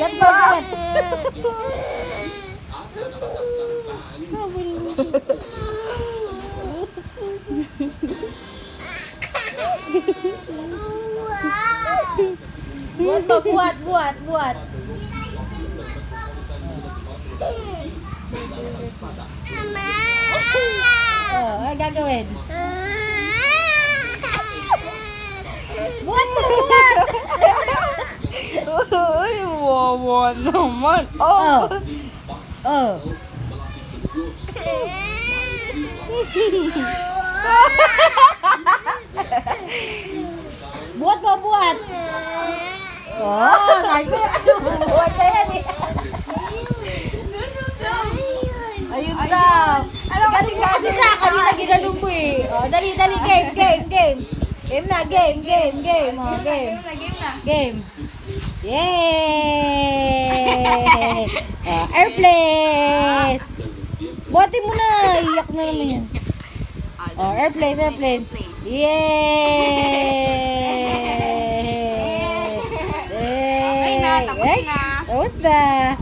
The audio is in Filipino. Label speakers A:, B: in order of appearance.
A: Yan ba? Buat to, buat. Oh, ano gagawin? Buat to, buat!
B: Ay, wawa naman. Oh.
A: Oh. Buat mo, buat. Oh, sabi buat ka yan eh. Ayun daw. Kasi na, kanina ginanong mo eh. Oh, dali, game. Game na, game. Oh, game. Game. Yay! Oh, airplane! Buhatin mo na. Iyak na naman yan. Oh, airplane. Yay!
B: Okay na, tapos na.
A: Tapos na.